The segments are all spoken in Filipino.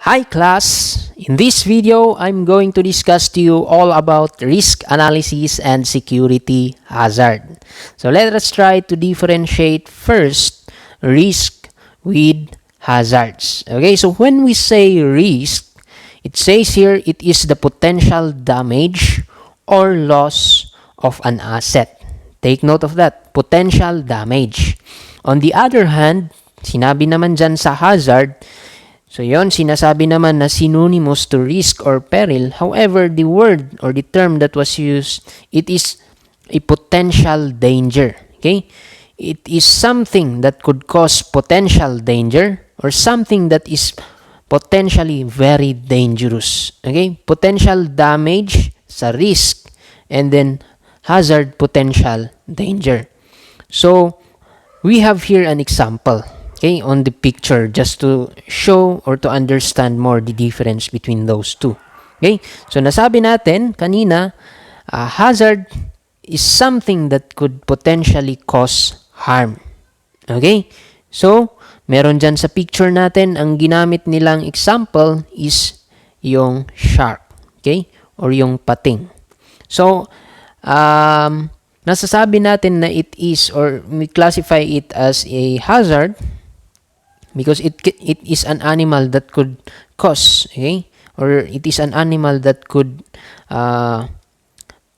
Hi class! In this video, I'm going to discuss to you all about risk analysis and security hazard. So let us try to differentiate first risk with hazards. Okay, so when we say risk, it says here it is the potential damage or loss of an asset. Take note of that, potential damage. On the other hand, sinabi naman dyan sa hazard, so yon, sinasabi naman na synonymous to risk or peril. However, the word or the term that was used, it is a potential danger. Okay? It is something that could cause potential danger or something that is potentially very dangerous. Okay? Potential damage sa risk and then hazard, potential danger. So, we have here an example. Okay, on the picture, just to show or to understand more the difference between those two. Okay, so nasabi natin kanina, hazard is something that could potentially cause harm. Okay, so meron dyan sa picture natin, ang ginamit nilang example is yung shark. Okay, or yung pating. So, nasasabi natin na it is, or we classify it as a hazard because it is an animal that could cause, okay? Or it is an animal that could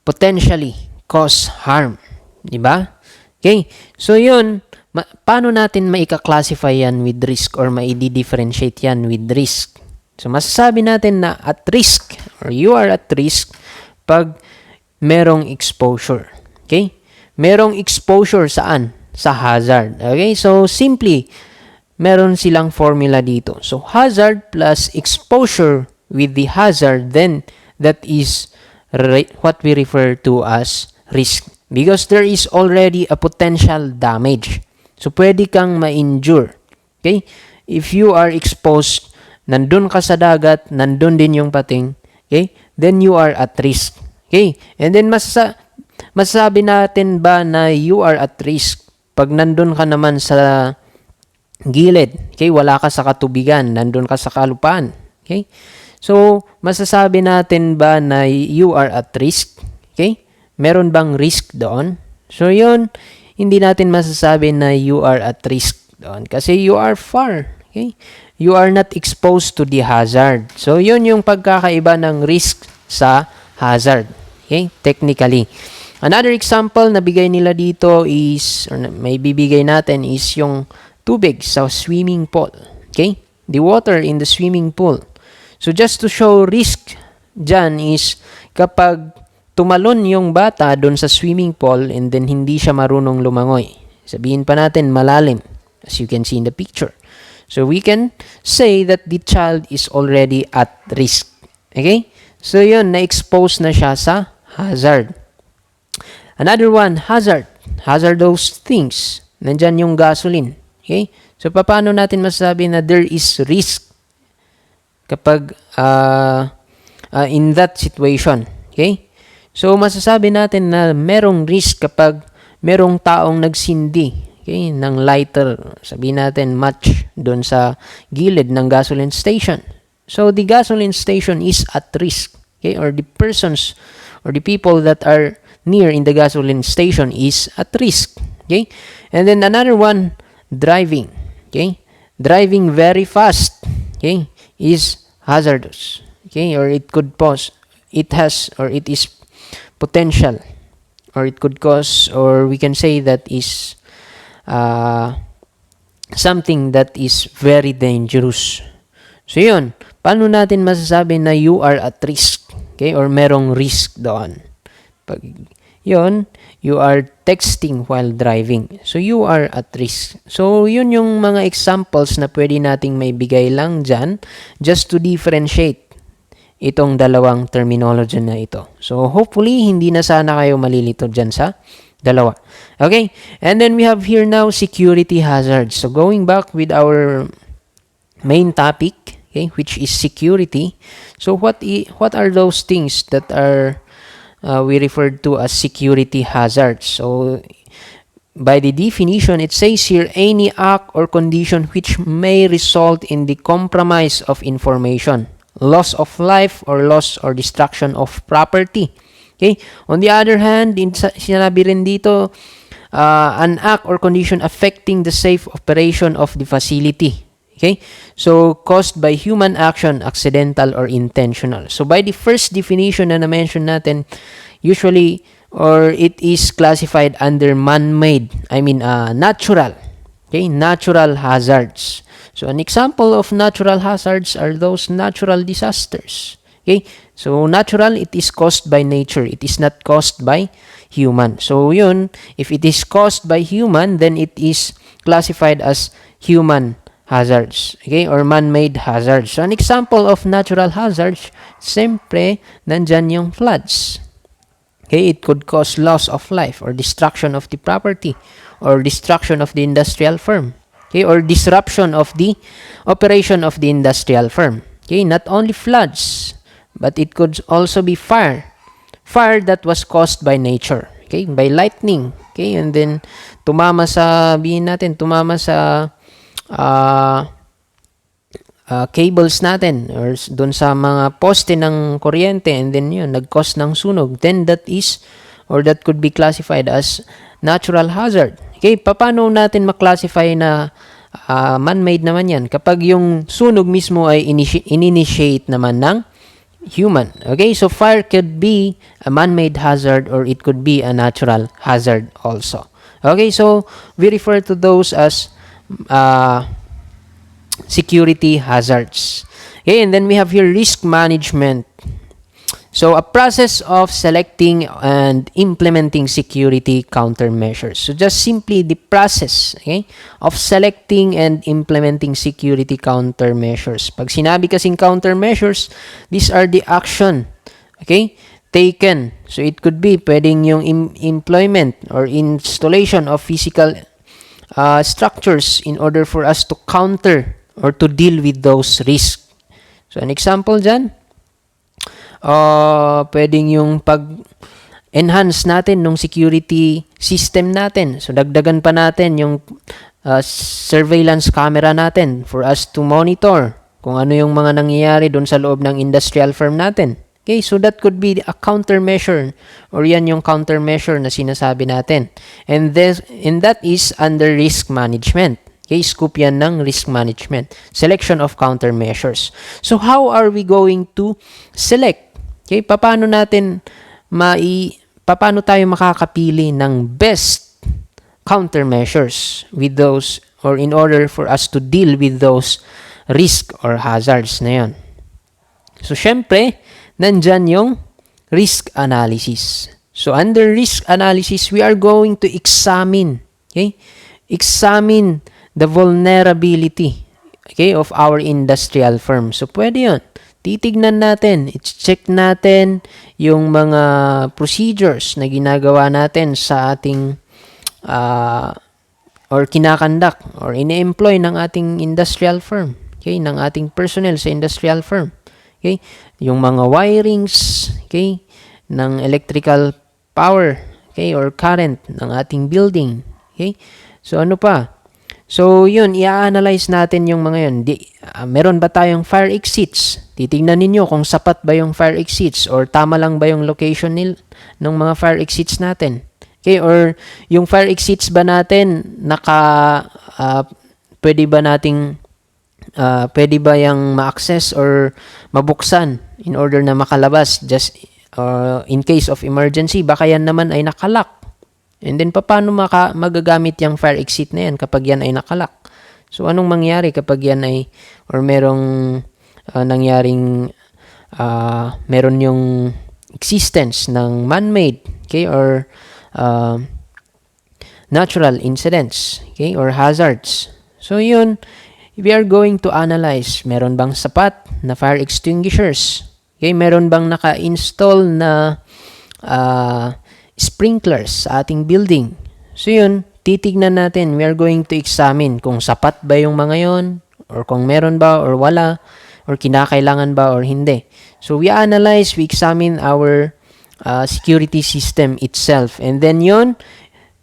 potentially cause harm. Diba? Okay? So, yun, paano natin maika-classify yan with risk or maidi-differentiate yan with risk? So, masasabi natin na at risk or you are at risk pag merong exposure. Okay? Merong exposure saan? Sa hazard. Okay? So, simply, meron silang formula dito. So, hazard plus exposure with the hazard, then that is what we refer to as risk. Because there is already a potential damage. So, pwede kang ma-injure. Okay? If you are exposed, nandun ka sa dagat, nandun din yung pating, okay? Then you are at risk. Okay? And then, masasabi natin ba na you are at risk pag nandun ka naman sa gilid, okay? Wala ka sa katubigan, nandun ka sa kalupaan, okay? So, masasabi natin ba na you are at risk? Okay? Meron bang risk doon? So, yun, hindi natin masasabi na you are at risk doon kasi you are far, okay? You are not exposed to the hazard. So, yun yung pagkakaiba ng risk sa hazard, okay? Technically. Another example na bigay nila dito is, or may bibigay natin is yung tubig sa swimming pool. Okay? The water in the swimming pool. So, just to show risk dyan is kapag tumalon yung bata doon sa swimming pool and then hindi siya marunong lumangoy. Sabihin pa natin malalim, as you can see in the picture. So, we can say that the child is already at risk. Okay? So, yun, na-expose na siya sa hazard. Another one, hazard. Hazardous things. Nandyan yung gasoline. Okay? So, paano natin masasabi na there is risk kapag in that situation? Okay? So, masasabi natin na merong risk kapag merong taong nagsindi, okay, ng lighter, sabihin natin match doon sa gilid ng gasoline station. So, the gasoline station is at risk. Okay? Or the persons or the people that are near in the gasoline station is at risk. Okay? And then another one, driving. Okay? Driving very fast, okay, is hazardous. Okay? Or it could pose, it has, or it is potential, or it could cause, or we can say that is something that is very dangerous. So, yun. Paano natin masasabi na you are at risk? Okay? Or merong risk doon? Pag yun, you are texting while driving. So, you are at risk. So, yun yung mga examples na pwede nating may bigay lang dyan just to differentiate itong dalawang terminology na ito. So, hopefully, hindi na sana kayo malilito dyan sa dalawa. Okay? And then, we have here now security hazards. So, going back with our main topic, okay, which is security. So, what are those things that are we referred to as security hazards? So, by the definition, it says here, any act or condition which may result in the compromise of information, loss of life, or loss or destruction of property. Okay? On the other hand, sinabi rin dito, an act or condition affecting the safe operation of the facility. Okay? So, caused by human action, accidental or intentional. So, by the first definition na na-mention natin, usually, or it is classified under man-made, natural. Okay? Natural hazards. So, an example of natural hazards are those natural disasters. Okay? So, natural, it is caused by nature. It is not caused by human. So, yun, if it is caused by human, then it is classified as human hazards. Okay? Or man-made hazards. So, an example of natural hazards, siyempre, nandyan yung floods. Okay? It could cause loss of life or destruction of the property or destruction of the industrial firm. Okay? Or disruption of the operation of the industrial firm. Okay? Not only floods, but it could also be fire. Fire that was caused by nature. Okay? By lightning. Okay? And then, tumama sa cables natin or dun sa mga poste ng kuryente, and then yun, nag-cause ng sunog. Then, that could be classified as natural hazard. Okay? Paano natin maklasify na man-made naman yan? Kapag yung sunog mismo ay in-initiate naman ng human. Okay, so fire could be a man-made hazard or it could be a natural hazard also. Okay, so we refer to those as security hazards. Okay, and then we have here risk management. So, a process of selecting and implementing security countermeasures. So, just simply the process, okay, of selecting and implementing security countermeasures. Pag sinabi kasing countermeasures, these are the action, okay, taken. So, it could be pwedeng yung employment or installation of physical structures in order for us to counter or to deal with those risks. So, an example dyan, pwedeng yung pag-enhance natin ng security system natin. So, dagdagan pa natin yung surveillance camera natin for us to monitor kung ano yung mga nangyayari doon sa loob ng industrial firm natin. Okay, so that could be a countermeasure or yan yung countermeasure na sinasabi natin. And that is under risk management. Okay, scoop yan ng risk management. Selection of countermeasures. So, how are we going to select? Okay, paano tayo makakapili ng best countermeasures with those or in order for us to deal with those risk or hazards na yan? So, syempre, nandyan yung risk analysis. So, under risk analysis, we are going to examine the vulnerability, okay, of our industrial firm. So, pwede yun. Titignan natin, i-check natin yung mga procedures na ginagawa natin sa ating or kinakandak or ine-employ ng ating industrial firm. Okay, ng ating personnel sa industrial firm. Okay, yung mga wirings, okay, ng electrical power, okay, or current ng ating building. Okay, so ano pa? So, yun, i-analyze natin yung mga yun. Meron ba tayong fire exits? Titingnan ninyo kung sapat ba yung fire exits or tama lang ba yung location ng mga fire exits natin. Okay, or yung fire exits ba natin, pwede ba yung ma-access or mabuksan in order na makalabas just in case of emergency? Baka yan naman ay nakalock. And then, paano magagamit yung fire exit na yan kapag yan ay nakalock? So, anong mangyari kapag yan ay, or merong meron yung existence ng man-made, okay, or natural incidents, okay, or hazards. So, yun, we are going to analyze, meron bang sapat na fire extinguishers? Okay, meron bang naka-install na sprinklers sa ating building? So yun, titignan natin. We are going to examine kung sapat ba yung mga yon or kung meron ba or wala or kinakailangan ba or hindi. So we analyze, we examine our security system itself. And then yun,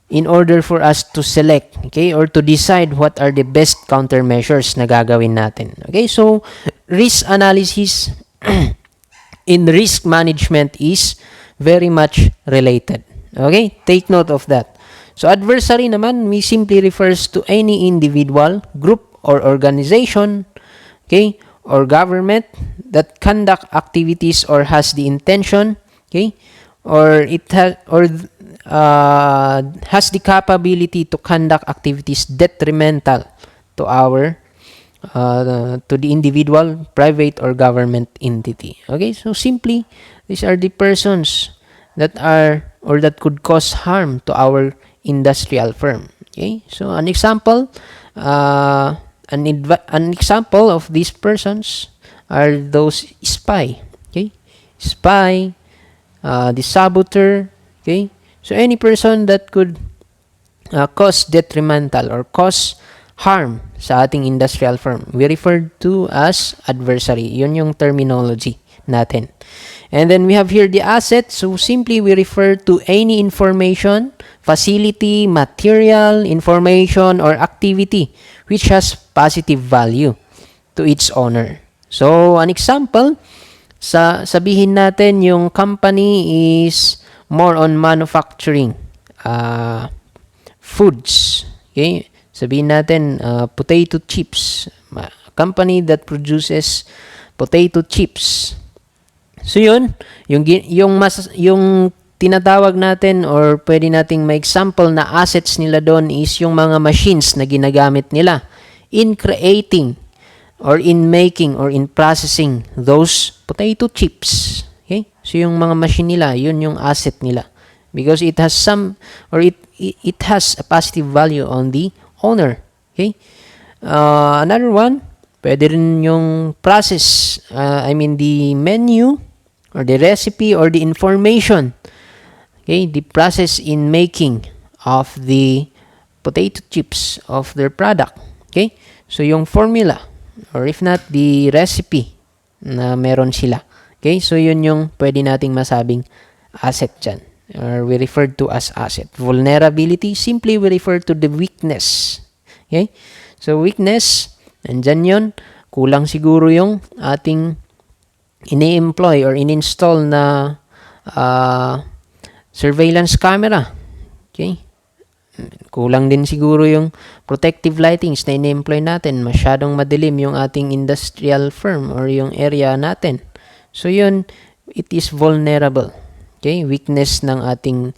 in order for us to select, okay, or to decide what are the best countermeasures na gagawin natin. Okay, so risk analysis in risk management is very much related. Okay, take note of that. So adversary naman, we simply refers to any individual, group, or organization, okay, or government that conduct activities or has the intention, okay, or it has or has the capability to conduct activities detrimental to our to the individual, private, or government entity. Okay, so simply these are the persons that are or that could cause harm to our industrial firm. Okay, so an example, an example of these persons are those spy. Okay, spy, the saboteur. Okay, so any person that could cause detrimental or cause harm sa ating industrial firm, we refer to as adversary. Yun yung terminology natin. And then we have here the asset. So simply we refer to any information, facility, material, information, or activity which has positive value to its owner. So an example, sabihin natin yung company is more on manufacturing foods. Okay? Sabihin natin potato chips. Company that produces potato chips. So yun, yung tinatawag natin or pwede nating ma-example na assets nila doon is yung mga machines na ginagamit nila in creating or in making or in processing those potato chips. Okay? So yung mga machine nila, yun yung asset nila. Because it has some or it has a positive value on the owner. Okay? Another one, pwede rin yung process, the menu or the recipe or the information. Okay, the process in making of the potato chips of their product. Okay, so yung formula or if not the recipe na meron sila. Okay, so yun yung pwede nating masabing asset dyan, or we refer to as asset. Vulnerability, simply we refer to the weakness. Okay, so weakness, nandyan yun, kulang siguro yung ating ini-employ or in-install na surveillance camera. Okay? Kulang din siguro yung protective lightings na ini-employ natin. Masyadong madilim yung ating industrial firm or yung area natin. So yun, it is vulnerable. Okay? Weakness ng ating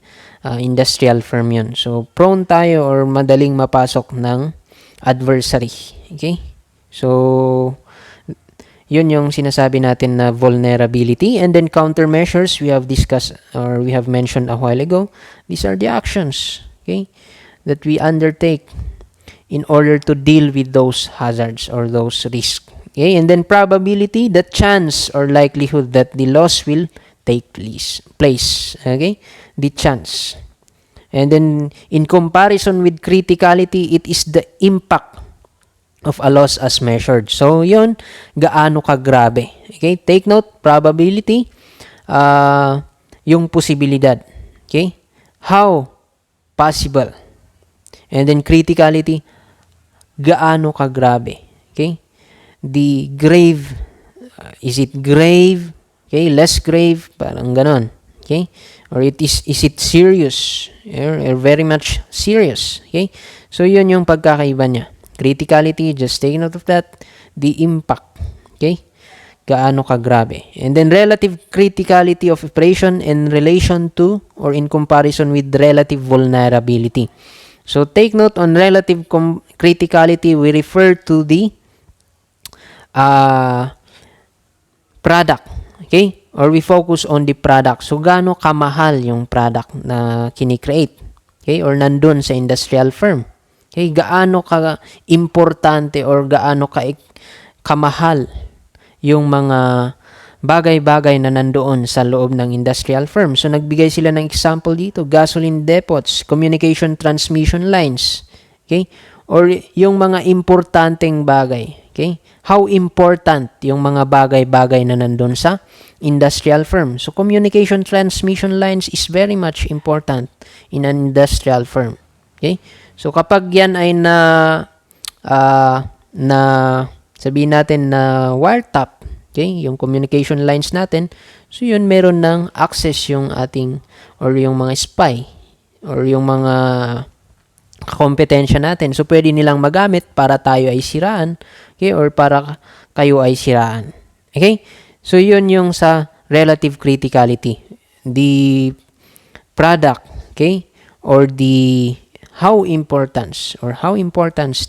industrial firm yun. So prone tayo or madaling mapasok ng adversary. Okay? So yun yung sinasabi natin na vulnerability. And then countermeasures, we have discussed or we have mentioned a while ago. These are the actions, okay, that we undertake in order to deal with those hazards or those risks. Okay, and then probability, the chance or likelihood that the loss will take place. Okay, the chance. And then in comparison with criticality, it is the impact of a loss as measured. So, yun, gaano kagrabe. Okay? Take note, probability, yung posibilidad. Okay? How possible. And then criticality, gaano kagrabe. Okay? The grave, is it grave? Okay? Less grave, parang ganon. Okay? Or is it serious? Or very much serious. Okay? So, yun yung pagkakaiba niya. Criticality, just take note of that. The impact. Okay? Gaano kagrabe. And then relative criticality of operation in relation to or in comparison with relative vulnerability. So take note on relative criticality, we refer to the product. Okay? Or we focus on the product. So gaano kamahal yung product na kinikreate. Okay? Or nandun sa industrial firm. Okay, gaano ka importante or gaano ka kamahal yung mga bagay-bagay na nandoon sa loob ng industrial firm. So nagbigay sila ng example dito, gasoline depots, communication transmission lines, okay? Or yung mga importanteng bagay. Okay? How important yung mga bagay-bagay na nandun sa industrial firm. So, communication transmission lines is very much important in an industrial firm. Okay? So, kapag yan ay na sabihin natin na wiretap, okay, yung communication lines natin, so yun, meron ng access yung ating, or yung mga spy, or yung mga kompetensya natin. So, pwede nilang magamit para tayo ay siraan, okay, or para kayo ay siraan. Okay? So, yun yung sa relative criticality. The product, okay, or the how important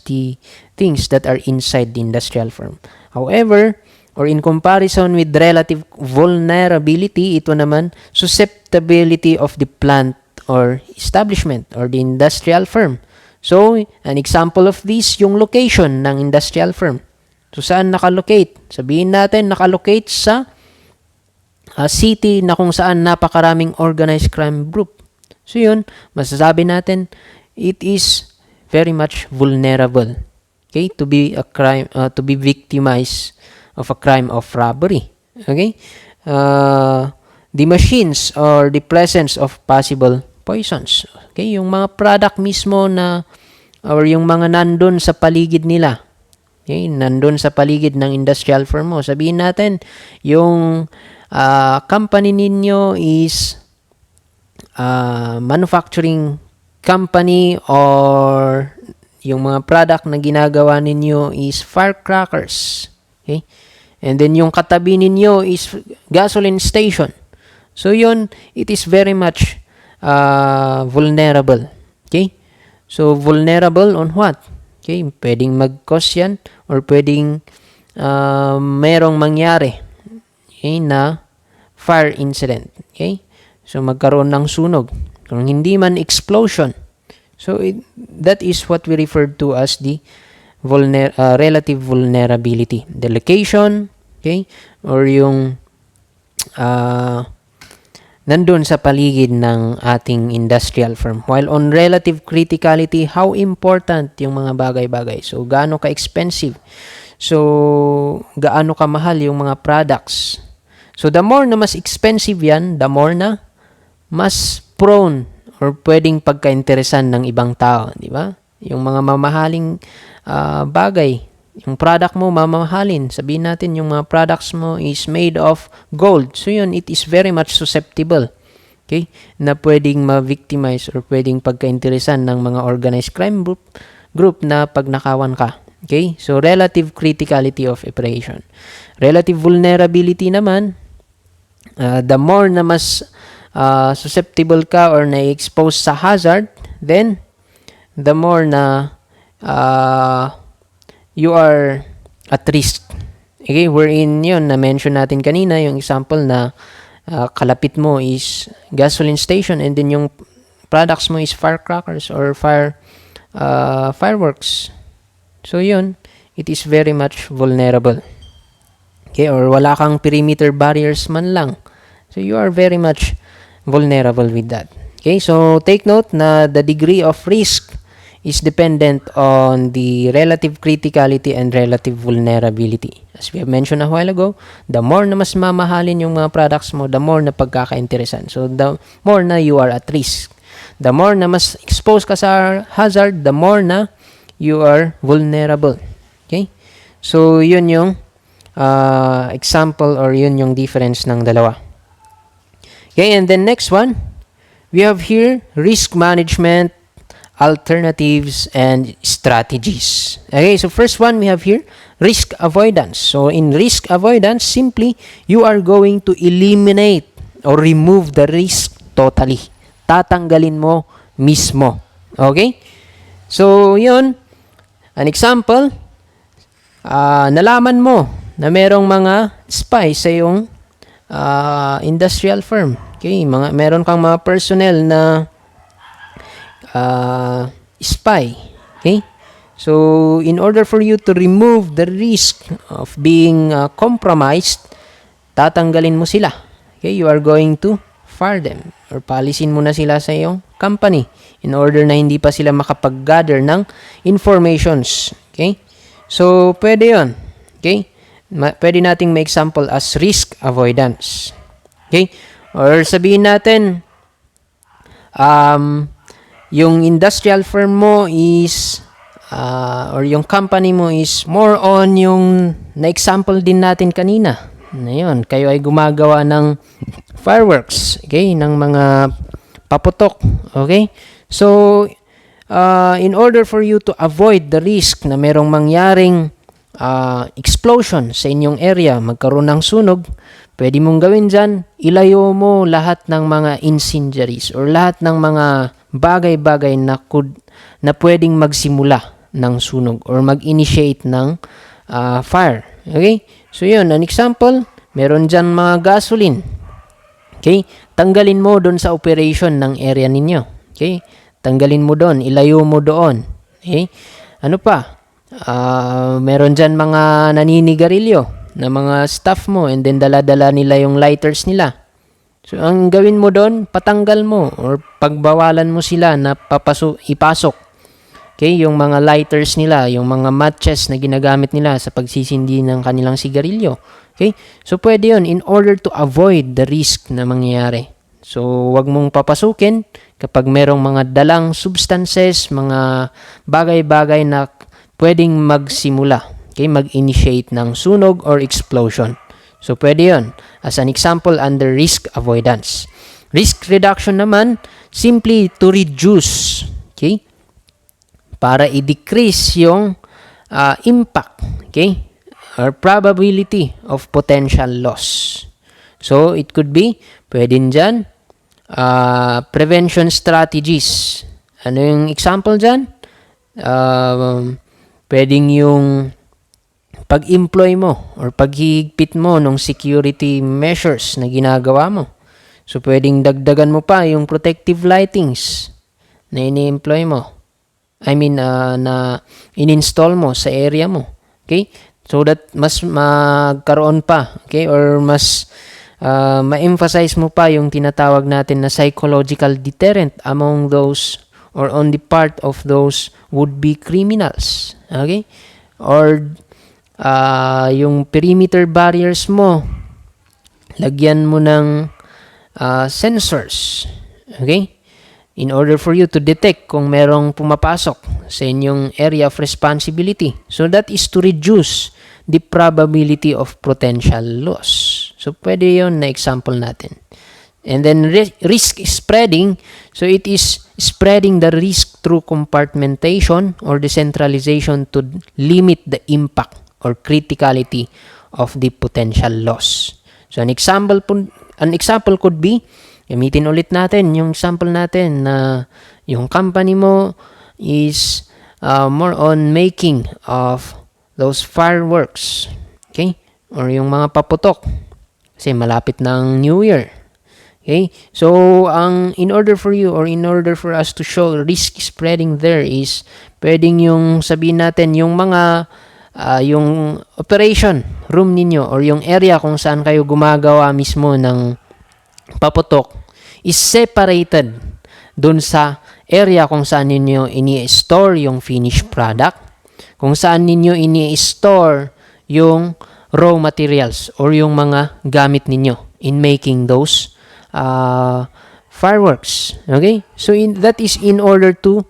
the things that are inside the industrial firm. However, or in comparison with relative vulnerability, ito naman, susceptibility of the plant or establishment or the industrial firm. So, an example of this, yung location ng industrial firm. So, saan nakalocate? Sabihin natin, nakalocate sa city na kung saan napakaraming organized crime group. So, yun, masasabi natin, it is very much vulnerable, okay, to be a crime, to be victimized of a crime of robbery. Okay, the machines or the presence of possible poisons. Okay, yung mga product mismo na or yung mga nandun sa paligid nila. Okay, nandun sa paligid ng industrial firm mo. Sabihin natin, yung company ninyo is manufacturing company, or yung mga product na ginagawa ninyo is firecrackers. Okay? And then yung katabi ninyo is gasoline station. So yun, it is very much vulnerable. Okay? So vulnerable on what? Okay, pwedeng mag-cause yan, or pwedeng merong mangyari, okay, na fire incident. Okay? So magkaroon ng sunog. Kung hindi man explosion. So, that is what we refer to as the relative vulnerability. The location, okay, or yung nandun sa paligid ng ating industrial firm. While on relative criticality, how important yung mga bagay-bagay. So, gaano ka-expensive. So, gaano kamahal yung mga products. So, the more na mas expensive yan, the more na mas prone or pwedeng pagka-interesan ng ibang tao, di ba? Yung mga mamahaling bagay, yung product mo mamahalin. Sabihin natin yung mga products mo is made of gold. So yun, it is very much susceptible, okay, na pwedeng ma-victimize or pwedeng pagka-interesan ng mga organized crime group na pagnakawan ka. Okay? So relative criticality of operation. Relative vulnerability naman, the more na mas susceptible ka or na-expose sa hazard, then the more na you are at risk. Okay, wherein yun, na-mention natin kanina, yung example na kalapit mo is gasoline station, and then yung products mo is firecrackers or fireworks. So yun, it is very much vulnerable. Okay, or wala kang perimeter barriers man lang. So you are very much vulnerable with that. Okay, so take note na the degree of risk is dependent on the relative criticality and relative vulnerability. As we have mentioned a while ago, the more na mas mamahalin yung mga products mo, the more na pagkaka-interesan. So the more na you are at risk. The more na mas exposed ka sa hazard, the more na you are vulnerable. Okay? So yun yung example, or yun yung difference ng dalawa. Okay, and then next one, we have here risk management, alternatives, and strategies. Okay, so first one we have here, risk avoidance. So in risk avoidance, simply, you are going to eliminate or remove the risk totally. Tatanggalin mo mismo. Okay? So, yun, an example, nalaman mo na merong mga spy sa iyong industrial firm. Okay, meron kang mga personnel na spy. Okay? So, in order for you to remove the risk of being compromised, tatanggalin mo sila. Okay? You are going to fire them or paalisin mo na sila sa iyong company in order na hindi pa sila makapag-gather ng informations. Okay? So, pwede yun. Okay? Pwede nating may example as risk avoidance. Okay? Or sabihin natin, yung industrial firm mo is, or yung company mo is more on yung na-example din natin kanina. Ngayon, kayo ay gumagawa ng fireworks, okay? Ng mga paputok, okay? So, in order for you to avoid the risk na merong mangyaring explosion sa inyong area, magkaroon ng sunog, pwede mong gawin dyan, ilayo mo lahat ng mga incendiaries or lahat ng mga bagay-bagay na pwedeng magsimula ng sunog or mag-initiate ng fire. Okay? So, yun. An example, meron dyan mga gasoline. Okay? Tanggalin mo doon sa operation ng area ninyo. Okay? Tanggalin mo doon. Ilayo mo doon. Okay? Ano pa? Meron dyan mga naninigarilyo na mga staff mo and then dala-dala nila yung lighters nila. So, ang gawin mo doon, patanggal mo or pagbawalan mo sila na ipasok. Okay, yung mga lighters nila, yung mga matches na ginagamit nila sa pagsisindi ng kanilang sigarilyo. Okay? So, pwede yun in order to avoid the risk na mangyayari. So, wag mong papasukin kapag merong mga dalang substances, mga bagay-bagay na pwedeng magsimula. Okay? Mag-initiate ng sunog or explosion. So, pwede yun. As an example, under risk avoidance. Risk reduction naman, simply to reduce. Okay? Para i-decrease yung impact, okay, or probability of potential loss. So, it could be, pwedeng dyan, prevention strategies. Ano yung example dyan? Pwedeng yung pag-employ mo or paghigpit mo ng security measures na ginagawa mo. So, pwedeng dagdagan mo pa yung protective lightings na ini-employ mo. Na in-install mo sa area mo. Okay? So that mas magkaroon pa, okay? Or mas ma-emphasize mo pa yung tinatawag natin na psychological deterrent among those or on the part of those would-be criminals. Okay? Or yung perimeter barriers mo, lagyan mo ng sensors. Okay? In order for you to detect kung merong pumapasok sa inyong area of responsibility. So, that is to reduce the probability of potential loss. So, pwede yun na example natin. And then, risk spreading. So, it is spreading the risk through compartmentation or decentralization to limit the impact or criticality of the potential loss. So, an example could be, gamitin ulit natin yung sample natin na yung company mo is more on making of those fireworks. Okay? Or yung mga paputok. Kasi malapit ng New Year. Okay? So, in order for us to show risk spreading there is pwedeng yung sabihin natin yung mga yung operation room ninyo or yung area kung saan kayo gumagawa mismo ng paputok is separated dun sa area kung saan ninyo ini-store yung finished product, kung saan ninyo ini-store yung raw materials or yung mga gamit ninyo in making those fireworks. Okay? So, that is in order to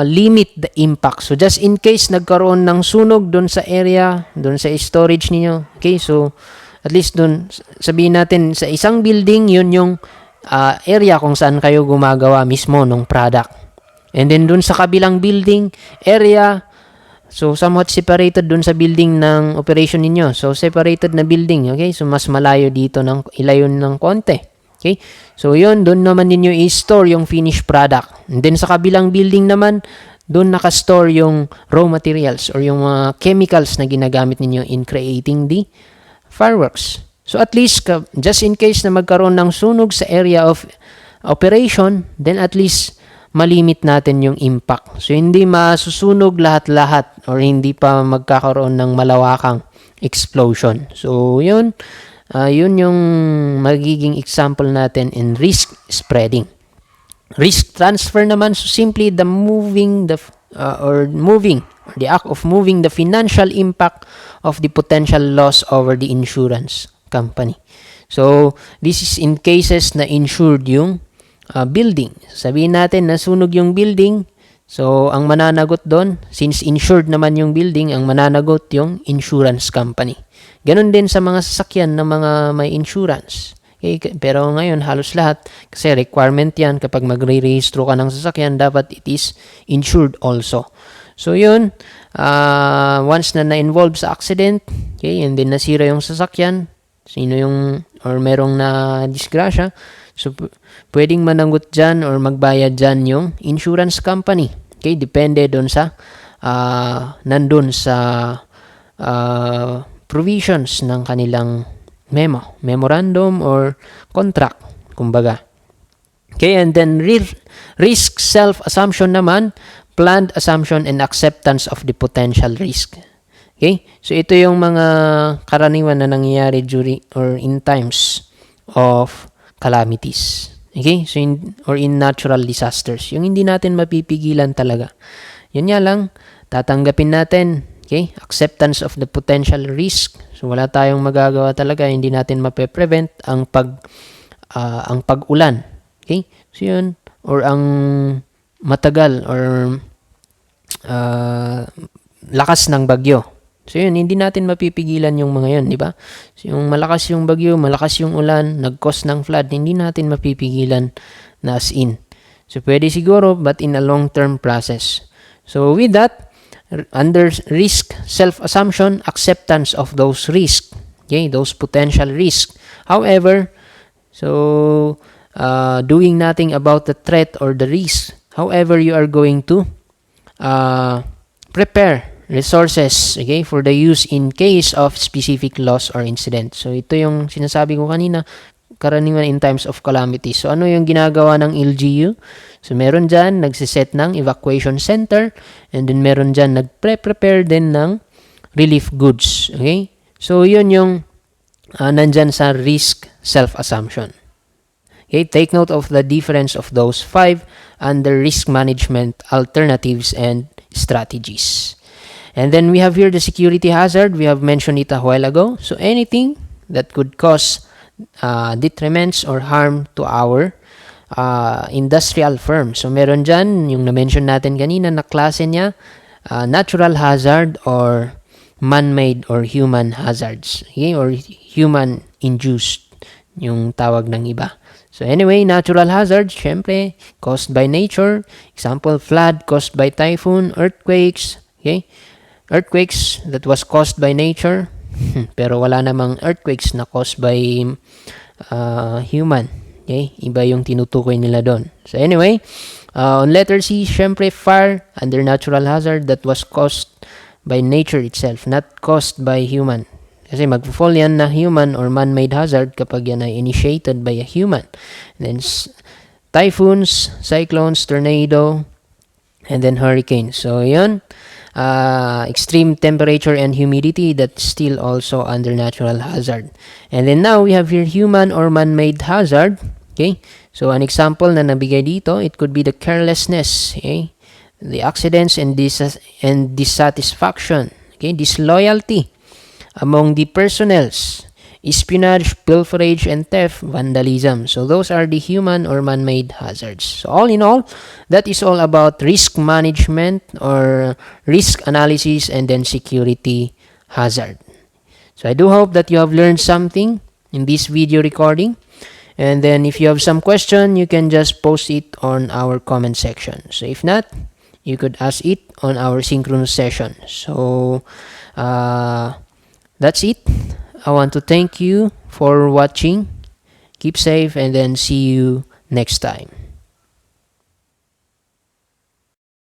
limit the impact. So, just in case nagkaroon ng sunog dun sa area, dun sa storage ninyo. Okay? So, at least dun, sabihin natin, sa isang building, yun yung area kung saan kayo gumagawa mismo ng product. And then dun sa kabilang building area, so somewhat separated dun sa building ng operation ninyo. So, separated na building. Okay? So, mas malayo dito, ilayo ng konti. Okay? So, yun, dun naman ninyo i-store yung finished product. And then sa kabilang building naman, dun nakastore yung raw materials or yung mga chemicals na ginagamit ninyo in creating the fireworks. So at least, just in case na magkaroon ng sunog sa area of operation, then at least malimit natin yung impact. So hindi masusunog lahat-lahat or hindi pa magkakaroon ng malawakang explosion. So yun yung magiging example natin in risk spreading. Risk transfer naman, so simply the moving or the act of moving the financial impact of the potential loss over the insurance company. So, this is in cases na insured yung building. Sabihin natin, nasunog yung building. So, ang mananagot doon, since insured naman yung building, ang mananagot yung insurance company. Ganon din sa mga sasakyan na mga may insurance. Okay? Pero ngayon, halos lahat, kasi requirement yan, kapag magre-rehistro ka ng sasakyan, dapat it is insured also. So, yun, once na na-involve sa accident, okay, and then nasira yung sasakyan, or merong na disgrasya, so pwedeng managot dyan or magbayad dyan yung insurance company. Okay, depende doon sa nandun sa provisions ng kanilang memorandum or contract, kumbaga. Okay, and then risk self-assumption naman, planned assumption and acceptance of the potential risk. Okay? So, ito yung mga karaniwan na nangyayari during or in times of calamities. Okay? So, in natural disasters. Yung hindi natin mapipigilan talaga. Yun nga lang, tatanggapin natin. Okay? Acceptance of the potential risk. So, wala tayong magagawa talaga. Hindi natin mape-prevent ang pag-ulan. Okay? So, yun. Or ang matagal or lakas ng bagyo. So yun, hindi natin mapipigilan yung mga yun, di ba? So yung malakas yung bagyo, malakas yung ulan, nag-cause ng flood, hindi natin mapipigilan na as in. So pwede siguro, but in a long-term process. So with that, under risk self-assumption, acceptance of those risks, okay, those potential risks. However, so doing nothing about the threat or the risk. However, you are going to prepare resources, okay, for the use in case of specific loss or incident. So, ito yung sinasabi ko kanina, karaniwan in times of calamity. So, ano yung ginagawa ng LGU? So, meron dyan, nagsiset ng evacuation center, and then meron dyan, nagprepare din ng relief goods, okay? So, yun yung nandyan sa risk self-assumption. Okay, take note of the difference of those 5 under risk management alternatives and strategies. And then we have here the security hazard. We have mentioned it a while ago. So anything that could cause detriments or harm to our industrial firm. So meron dyan, yung na-mention natin kanina na klase niya, natural hazard or man-made or human hazards. Okay? Or human-induced yung tawag ng iba. So anyway, natural hazards, syempre, caused by nature. Example, flood caused by typhoon, earthquakes, okay? Earthquakes that was caused by nature, pero wala namang earthquakes na caused by human. Okay? Iba yung tinutukoy nila doon. So anyway, on letter C, syempre, fire under natural hazard that was caused by nature itself, not caused by human. Kasi mag-fall yan na human or man-made hazard kapag yan ay initiated by a human. And then typhoons, cyclones, tornado, and then hurricanes. So yun, extreme temperature and humidity, that's still also under natural hazard. And then now we have here human or man-made hazard. Okay, so an example na nabigay dito, it could be the carelessness, okay, the accidents and dissatisfaction, okay, disloyalty among the personnels, espionage, pilferage, and theft, vandalism. So those are the human or man-made hazards. So all in all, that is all about risk management or risk analysis and then security hazard. So I do hope that you have learned something in this video recording. And then if you have some question, you can just post it on our comment section. So if not, you could ask it on our synchronous session. So that's it. I want to thank you for watching. Keep safe and then see you next time.